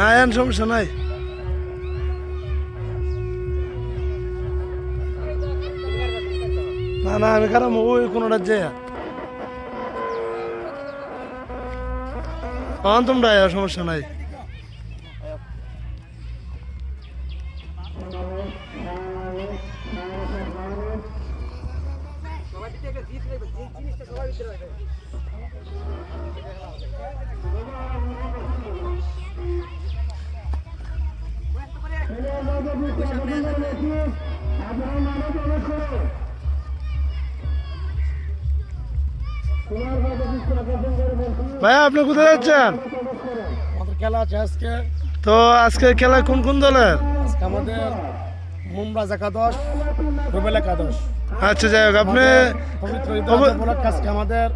আয়ান সমস্যা নাই। না না আমি কারণ ওই কোনোটা যে তোমরা সমস্যা নাই। ভাইয়া আপনি কোথায় যাচ্ছেন? আমাদের খেলা আছে আজকে। তো আজকে খেলা কোন কোন দলের? আজকে আমাদের মুমরাজ একাদশ, রুবেল একাদশ। আচ্ছা যাই হোক আপনি পবিত্র ঈদ উপলক্ষে আজকে আমাদের